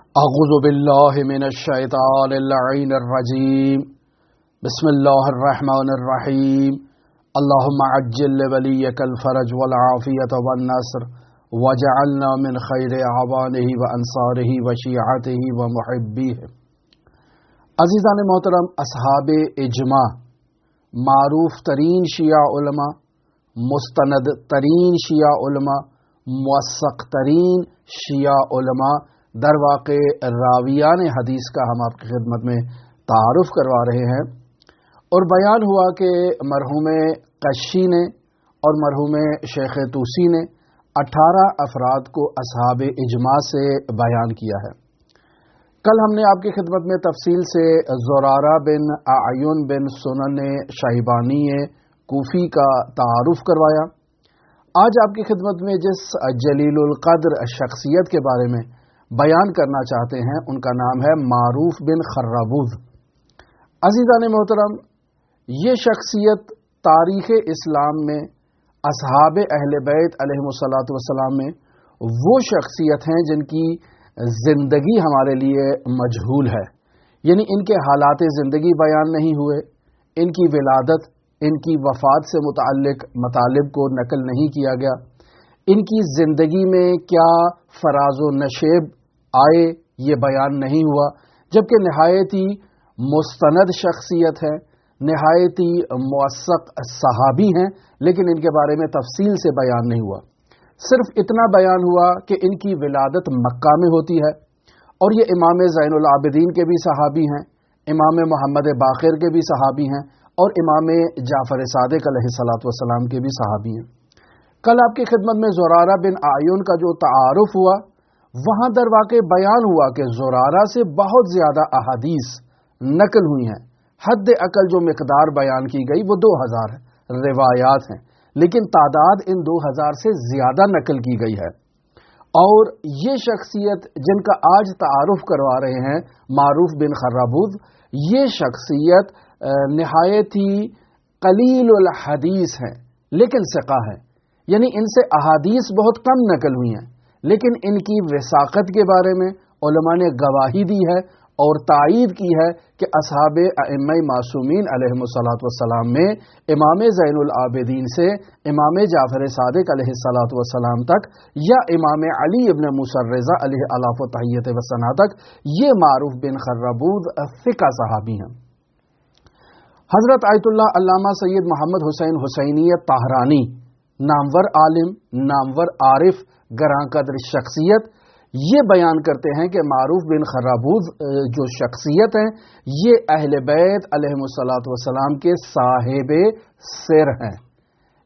اعوذ باللہ من الشیطان اللعین الرجیم بسم اللہ الرحمن الرحیم اللہم عجل لولیک الفرج والعافیت والنصر وجعلنا من خیر اعوانہ وانصارہ وشیعتہ ومحبیہ۔ عزیزان محترم، اصحاب اجماع معروف ترین شیعہ علماء، مستند ترین شیعہ علماء، موثق ترین شیعہ علماء، در واقع راویان حدیث کا ہم آپ کی خدمت میں تعارف کروا رہے ہیں، اور بیان ہوا کہ مرحوم قشی نے اور مرحوم شیخ طوسی نے 18 افراد کو اصحاب اجماع سے بیان کیا ہے۔ کل ہم نے آپ کی خدمت میں تفصیل سے زرارہ بن اعین بن سنن شیبانی کوفی کا تعارف کروایا۔ آج آپ کی خدمت میں جس جلیل القدر شخصیت کے بارے میں بیان کرنا چاہتے ہیں ان کا نام ہے معروف بن خرابوز۔ عزیزان محترم، یہ شخصیت تاریخ اسلام میں اصحاب اہل بیت علیہم الصلاۃ والسلام میں وہ شخصیت ہیں جن کی زندگی ہمارے لیے مجہول ہے، یعنی ان کے حالات زندگی بیان نہیں ہوئے، ان کی ولادت، ان کی وفات سے متعلق مطالب کو نقل نہیں کیا گیا، ان کی زندگی میں کیا فراز و نشیب آئے یہ بیان نہیں ہوا، جبکہ نہایت ہی مستند شخصیت ہے، نہایت ہی موثق صحابی ہیں، لیکن ان کے بارے میں تفصیل سے بیان نہیں ہوا۔ صرف اتنا بیان ہوا کہ ان کی ولادت مکہ میں ہوتی ہے، اور یہ امام زین العابدین کے بھی صحابی ہیں، امام محمد باقر کے بھی صحابی ہیں، اور امام جعفر صادق علیہ الصلاۃ والسلام کے بھی صحابی ہیں۔ کل آپ کی خدمت میں زرارہ بن اعین کا جو تعارف ہوا، وہاں در واقع بیان ہوا کہ زرارہ سے بہت زیادہ احادیث نقل ہوئی ہیں، حد اقل جو مقدار بیان کی گئی وہ 2000 روایات ہیں، لیکن تعداد ان 2000 سے زیادہ نقل کی گئی ہے۔ اور یہ شخصیت جن کا آج تعارف کروا رہے ہیں معروف بن خرابوز، یہ شخصیت نہایت ہی قلیل الحدیث ہیں لیکن ثقہ ہے، یعنی ان سے احادیث بہت کم نقل ہوئی ہیں، لیکن ان کی وثاقت کے بارے میں علماء نے گواہی دی ہے اور تائید کی ہے کہ اصحاب ائمہ معصومین علیہم الصلاۃ والسلام میں امام زین العابدین سے امام جعفر صادق علیہ الصلاۃ والسلام تک، یا امام علی ابن موسیٰ الرضا علیہ الاف و تحیت و ثنا تک، یہ معروف بن خرابوز ثقہ صحابی ہیں۔ حضرت آیت اللہ علامہ سید محمد حسین حسینی طاہرانی، نامور عالم، نامور عارف، گراں قدر شخصیت، یہ بیان کرتے ہیں کہ معروف بن خرابوز جو شخصیت ہیں یہ اہل بیت علیہم الصلاۃ والسلام کے صاحب سر ہیں،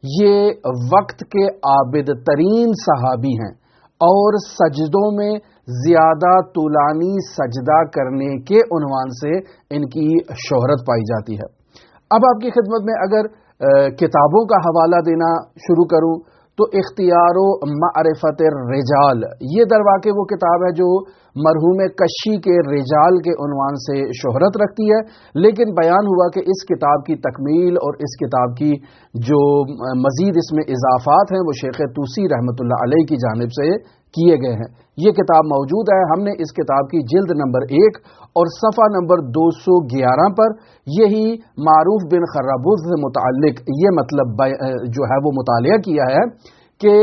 یہ وقت کے عابد ترین صحابی ہیں، اور سجدوں میں زیادہ طولانی سجدہ کرنے کے عنوان سے ان کی شہرت پائی جاتی ہے۔ اب آپ کی خدمت میں اگر کتابوں کا حوالہ دینا شروع کروں تو اختیار و معرفت الرجال، یہ در واقع وہ کتاب ہے جو مرحوم قشی کے رجال کے عنوان سے شہرت رکھتی ہے، لیکن بیان ہوا کہ اس کتاب کی تکمیل اور اس کتاب کی جو مزید اس میں اضافات ہیں وہ شیخ طوسی رحمۃ اللہ علیہ کی جانب سے کیے گئے ہیں۔ یہ کتاب موجود ہے، ہم نے اس کتاب کی جلد نمبر 1 اور صفحہ نمبر 211 پر یہی معروف بن خرابوز سے متعلق یہ مطلب جو ہے وہ مطالعہ کیا ہے کہ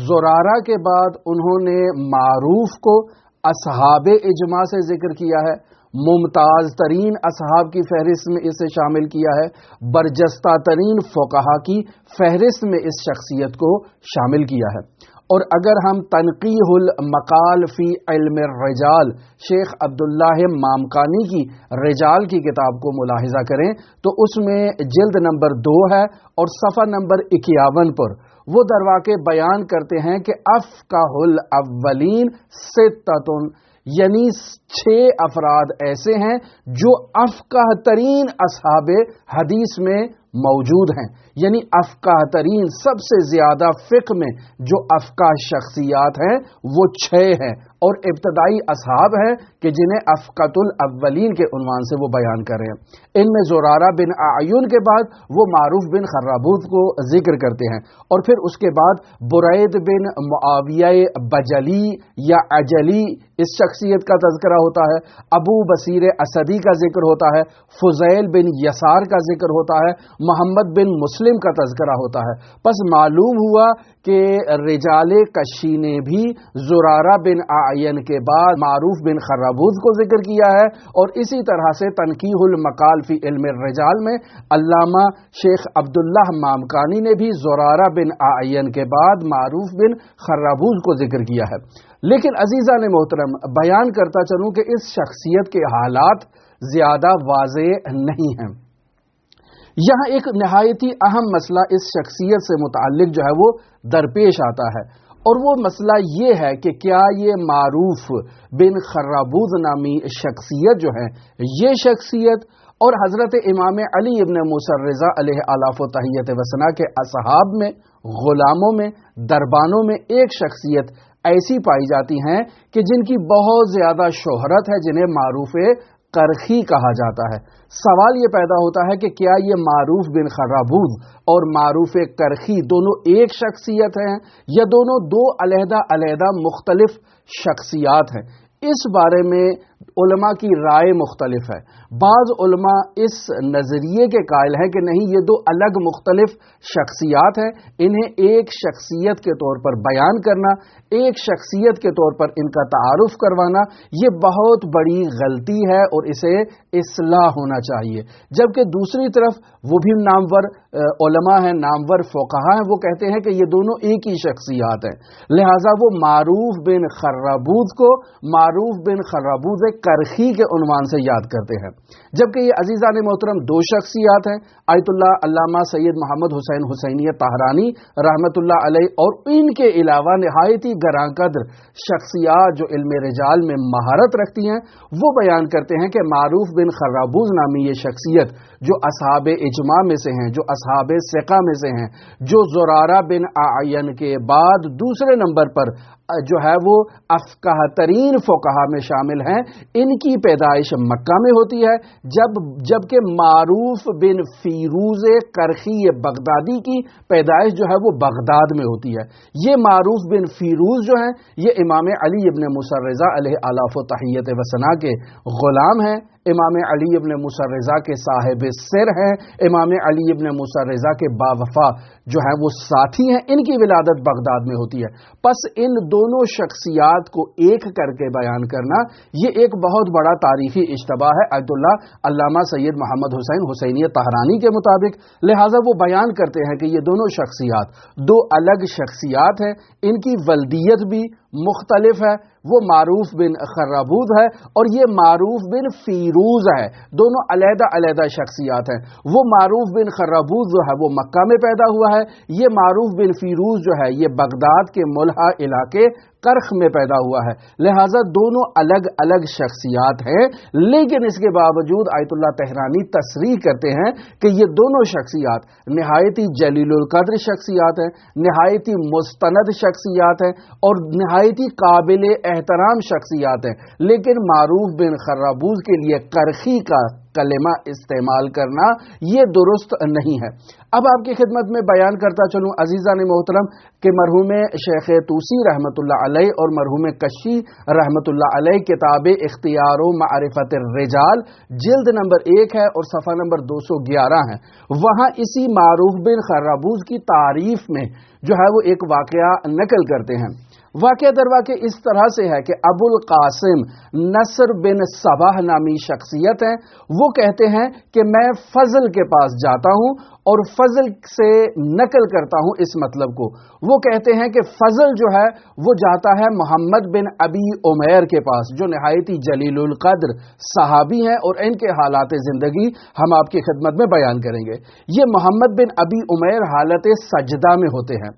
زرارہ کے بعد انہوں نے معروف کو اصحاب اجماع سے ذکر کیا ہے، ممتاز ترین اصحاب کی فہرست میں اسے شامل کیا ہے، برجستہ ترین فقہا کی فہرست میں اس شخصیت کو شامل کیا ہے۔ اور اگر ہم تنقیح المقال فی علم الرجال شیخ عبداللہ مامکانی کی رجال کی کتاب کو ملاحظہ کریں تو اس میں جلد نمبر 2 ہے اور صفحہ نمبر 51 پر وہ در واقع بیان کرتے ہیں کہ افقہ الاولین ستۃ، یعنی 6 افراد ایسے ہیں جو افقہ ترین اصحاب حدیث میں موجود ہیں، یعنی افقہ ترین، سب سے زیادہ فقہ میں جو افقہ شخصیات ہیں وہ 6 ہیں، اور ابتدائی اصحاب ہیں کہ جنہیں افقۃ الاولین کے عنوان سے وہ بیان کر رہے ہیں۔ ان میں زرارہ بن اعین کے بعد وہ معروف بن خرابوت کو ذکر کرتے ہیں، اور پھر اس کے بعد برید بن معاویہ بجلی یا اجلی اس شخصیت کا تذکرہ ہوتا ہے، ابو بصیر اسدی کا ذکر ہوتا ہے، فضیل بن یسار کا ذکر ہوتا ہے، محمد بن مسلم کا تذکرہ ہوتا ہے۔ پس معلوم ہوا کہ رجال کشی نے بھی زرارہ بن اعین کے بعد معروف بن خرابوت کو ذکر کیا ہے، اور اسی طرح سے تنقیح المقال فی علم الرجال میں علامہ شیخ عبداللہ مامکانی نے بھی زرارہ بن اعین کے بعد معروف بن خرابوت کو ذکر کیا ہے۔ لیکن عزیزان محترم، بیان کرتا چلوں کہ اس شخصیت کے حالات زیادہ واضح نہیں ہیں۔ یہاں ایک نہایت ہی اہم مسئلہ اس شخصیت سے متعلق جو ہے وہ درپیش آتا ہے، اور وہ مسئلہ یہ ہے کہ کیا یہ معروف بن خرابوت نامی شخصیت جو ہے، یہ شخصیت اور حضرت امام علی ابن موسیٰ الرضا علیہ آلاف و تحیت و ثنا کے اصحاب میں، غلاموں میں، دربانوں میں ایک شخصیت ایسی پائی جاتی ہیں کہ جن کی بہت زیادہ شہرت ہے، جنہیں معروف کرخی کہا جاتا ہے۔ سوال یہ پیدا ہوتا ہے کہ کیا یہ معروف بن خرابوت اور معروف کرخی دونوں ایک شخصیت ہیں یا دونوں دو علیحدہ علیحدہ مختلف شخصیات ہیں؟ اس بارے میں علماء کی رائے مختلف ہے۔ بعض علماء اس نظریے کے قائل ہیں کہ نہیں، یہ دو الگ مختلف شخصیات ہیں، انہیں ایک شخصیت کے طور پر بیان کرنا، ایک شخصیت کے طور پر ان کا تعارف کروانا، یہ بہت بڑی غلطی ہے اور اسے اصلاح ہونا چاہیے۔ جبکہ دوسری طرف وہ بھی نامور علماء ہیں، نامور فقہا ہیں، وہ کہتے ہیں کہ یہ دونوں ایک ہی شخصیات ہیں، لہٰذا وہ معروف بن خرابوت کو معروف بن خرابوت کرخی کے عنوان سے یاد کرتے ہیں۔ جبکہ یہ عزیزان محترم دو شخصیات ہیں، آیت اللہ علامہ سید محمد حسین حسینی طاہرانی رحمۃ اللہ علیہ، اور ان کے علاوہ نہایت ہی گراں قدر شخصیات جو علم رجال میں مہارت رکھتی ہیں، وہ بیان کرتے ہیں کہ معروف بن خرابوت نامی یہ شخصیت جو اصحاب اجماع میں سے ہیں، جو اصحاب ثقہ میں سے ہیں، جو زرارہ بن اعین کے بعد دوسرے نمبر پر جو ہے وہ افقہ ترین فقہا میں شامل ہیں، ان کی پیدائش مکہ میں ہوتی ہے، جبکہ معروف بن فیروز کرخی بغدادی کی پیدائش جو ہے وہ بغداد میں ہوتی ہے۔ یہ معروف بن فیروز جو ہیں، یہ امام علی ابن موسیٰ الرضا علیہ آلاف و تحیت و ثنا کے غلام ہیں، امام علی ابن موسیٰ الرضا کے صاحب سر ہیں، امام علی ابن موسیٰ الرضا کے باوفا جو ہیں وہ ساتھی ہیں، ان کی ولادت بغداد میں ہوتی ہے۔ پس ان دونوں شخصیات کو ایک کر کے بیان کرنا یہ ایک بہت بڑا تاریخی اشتباہ ہے آیت اللہ علامہ سید محمد حسین حسینی طاہرانی کے مطابق، لہٰذا وہ بیان کرتے ہیں کہ یہ دونوں شخصیات دو الگ شخصیات ہیں، ان کی ولدیت بھی مختلف ہے، وہ معروف بن خرابوت ہے اور یہ معروف بن فیروز ہے، دونوں علیحدہ علیحدہ شخصیات ہیں۔ وہ معروف بن خرابوت جو ہے وہ مکہ میں پیدا ہوا ہے، یہ معروف بن فیروز جو ہے یہ بغداد کے ملحہ علاقے کرخ میں پیدا ہوا ہے، لہٰذا دونوں الگ الگ شخصیات ہیں، لیکن اس کے باوجود آیت اللہ طاہرانی تصریح کرتے ہیں کہ یہ دونوں شخصیات نہایت ہی جلیل القدر شخصیات ہیں، نہایت ہی مستند شخصیات ہیں اور نہایت ہی قابل احترام شخصیات ہیں، لیکن معروف بن خرابوت کے لیے کرخی کا کلمہ استعمال کرنا یہ درست نہیں ہے۔ اب آپ کی خدمت میں بیان کرتا چلوں عزیزان محترم کہ مرحوم شیخ طوسی رحمۃ اللہ علیہ اور مرحوم کشی رحمۃ اللہ علیہ کتاب اختیار و معرفت الرجال جلد نمبر 1 ہے اور صفحہ نمبر 211 ہے، وہاں اسی معروف بن خرابوت کی تعریف میں جو ہے وہ ایک واقعہ نقل کرتے ہیں۔ واقعہ در واقع اس طرح سے ہے کہ ابو القاسم نصر بن صباح نامی شخصیت ہیں، وہ کہتے ہیں کہ میں فضل کے پاس جاتا ہوں اور فضل سے نقل کرتا ہوں اس مطلب کو۔ وہ کہتے ہیں کہ فضل جو ہے وہ جاتا ہے محمد بن ابی عمیر کے پاس، جو نہایت ہی جلیل القدر صحابی ہیں اور ان کے حالات زندگی ہم آپ کی خدمت میں بیان کریں گے۔ یہ محمد بن ابی عمیر حالت سجدہ میں ہوتے ہیں۔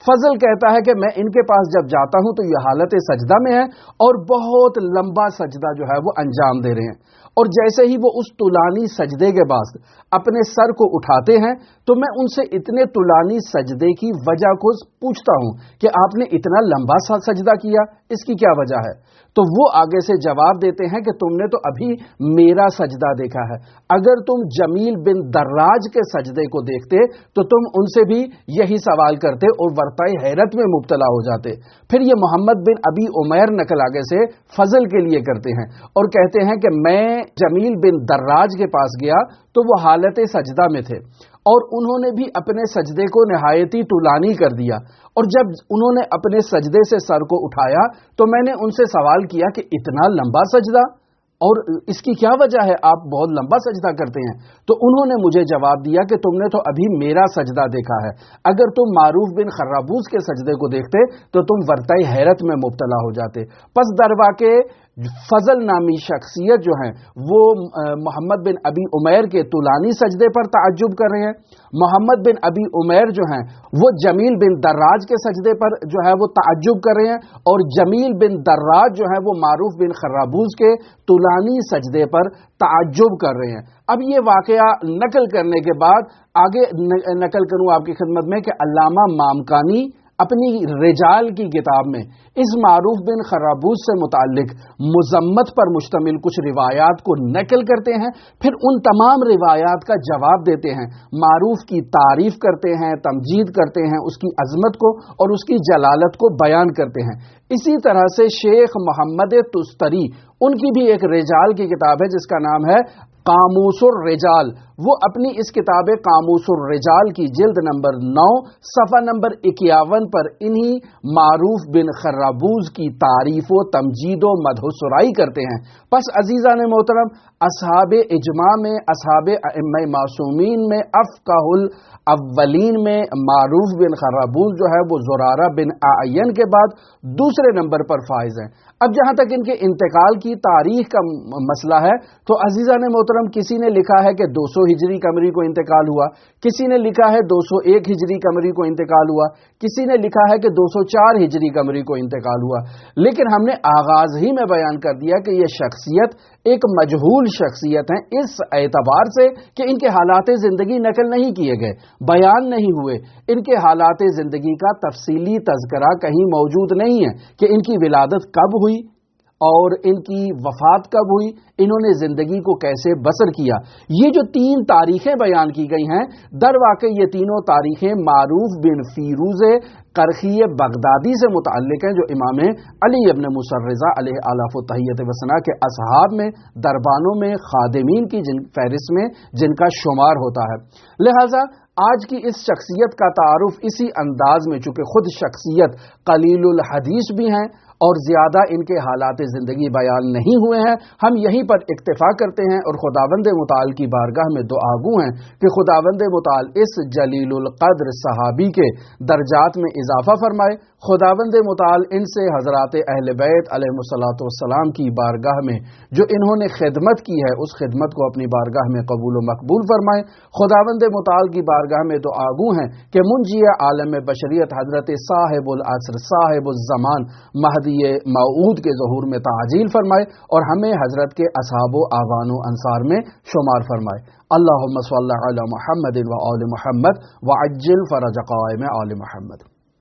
فضل کہتا ہے کہ میں ان کے پاس جب جاتا ہوں تو یہ حالت سجدہ میں ہے اور بہت لمبا سجدہ جو ہے وہ انجام دے رہے ہیں، اور جیسے ہی وہ اس طولانی سجدے کے بعد اپنے سر کو اٹھاتے ہیں تو میں ان سے اتنے طولانی سجدے کی وجہ کو پوچھتا ہوں کہ آپ نے اتنا لمبا سجدہ کیا، اس کی کیا وجہ ہے؟ تو وہ آگے سے جواب دیتے ہیں کہ تم نے تو ابھی میرا سجدہ دیکھا ہے، اگر تم جمیل بن دراج کے سجدے کو دیکھتے تو تم ان سے بھی یہی سوال کرتے اور ورطۂ حیرت میں مبتلا ہو جاتے۔ پھر یہ محمد بن ابی عمیر نقل آگے سے فضل کے لیے کرتے ہیں اور کہتے ہیں کہ میں جمیل بن دراج کے پاس گیا تو وہ حالت سجدہ میں تھے اور انہوں نے بھی اپنے سجدے کو نہایت ہی طولانی کر دیا، اور جب انہوں نے اپنے سجدے سے سر کو اٹھایا تو میں نے ان سے سوال کیا کہ اتنا لمبا سجدہ، اور اس کی کیا وجہ ہے، آپ بہت لمبا سجدہ کرتے ہیں؟ تو انہوں نے مجھے جواب دیا کہ تم نے تو ابھی میرا سجدہ دیکھا ہے، اگر تم معروف بن خرابوز کے سجدے کو دیکھتے تو تم ورطۂ حیرت میں مبتلا ہو جاتے۔ پس درواقع فضل نامی شخصیت جو ہیں وہ محمد بن ابی عمیر کے طولانی سجدے پر تعجب کر رہے ہیں، محمد بن ابی عمیر جو ہیں وہ جمیل بن دراج کے سجدے پر جو ہے وہ تعجب کر رہے ہیں، اور جمیل بن دراج جو ہے وہ معروف بن خرابوز کے طولانی سجدے پر تعجب کر رہے ہیں۔ اب یہ واقعہ نقل کرنے کے بعد آگے نقل کروں آپ کی خدمت میں کہ علامہ مامکانی اپنی رجال کی کتاب میں اس معروف بن خرابوز سے متعلق مذمت پر مشتمل کچھ روایات کو نقل کرتے ہیں، پھر ان تمام روایات کا جواب دیتے ہیں، معروف کی تعریف کرتے ہیں، تمجید کرتے ہیں، اس کی عظمت کو اور اس کی جلالت کو بیان کرتے ہیں۔ اسی طرح سے شیخ محمد تستری، ان کی بھی ایک رجال کی کتاب ہے جس کا نام ہے قاموس الرجال، وہ اپنی اس کتاب قاموس الرجال کی جلد نمبر 9 صفحہ نمبر 51 پر انہی معروف بن خرابوز کی تعریف و تمجید و مدح و سرائی کرتے ہیں۔ پس عزیزان محترم، اصحاب اجماع میں، اصحاب ائمہ معصومین میں، افقہ الاولین میں معروف بن خرابوز جو ہے وہ زرارہ بن اعین کے بعد دوسرے نمبر پر فائز ہیں۔ اب جہاں تک ان کے انتقال کی تاریخ کا مسئلہ ہے تو عزیزان محترم، کسی نے لکھا ہے کہ 200 ہجری قمری کو انتقال ہوا، کسی نے لکھا ہے 201 ہجری قمری کو انتقال ہوا، کسی نے لکھا ہے کہ 204 ہجری قمری کو انتقال ہوا، لیکن ہم نے آغاز ہی میں بیان کر دیا کہ یہ شخصیت ایک مجہول شخصیت ہیں، اس اعتبار سے کہ ان کے حالات زندگی نقل نہیں کیے گئے، بیان نہیں ہوئے، ان کے حالات زندگی کا تفصیلی تذکرہ کہیں موجود نہیں ہے کہ ان کی ولادت کب ہوئی اور ان کی وفات کب ہوئی، انہوں نے زندگی کو کیسے بسر کیا۔ یہ جو 3 تاریخیں بیان کی گئی ہیں، در واقع یہ تینوں تاریخیں معروف بن فیروز کرخی بغدادی سے متعلق ہیں، جو امام علی ابن موسیٰ الرضا علیہ آلاف و تحیت و ثنا کے اصحاب میں، دربانوں میں، خادمین کی فہرست میں جن کا شمار ہوتا ہے۔ لہذا آج کی اس شخصیت کا تعارف اسی انداز میں، چونکہ خود شخصیت قلیل الحدیث بھی ہیں اور زیادہ ان کے حالات زندگی بیان نہیں ہوئے ہیں، ہم یہیں پر اکتفا کرتے ہیں اور خداوند متعال کی بارگاہ میں دعا گو ہیں کہ خداوند متعال اس جلیل القدر صحابی کے درجات میں اضافہ فرمائے، خداوند متعال ان سے حضرات اہل بیت علیہ الصلوۃ والسلام کی بارگاہ میں جو انہوں نے خدمت کی ہے اس خدمت کو اپنی بارگاہ میں قبول و مقبول فرمائے۔ خداوند متعال کی بارگاہ میں دعا گو ہیں کہ منجی عالم بشریت حضرت صاحب العصر صاحب الزمان مہدی موعود کے ظہور میں تعجیل فرمائے اور ہمیں حضرت کے اصحاب و اعوان و انصار میں شمار فرمائے۔ اللہم صلی علی محمد و آل محمد وعجل فرج قائم آل محمد۔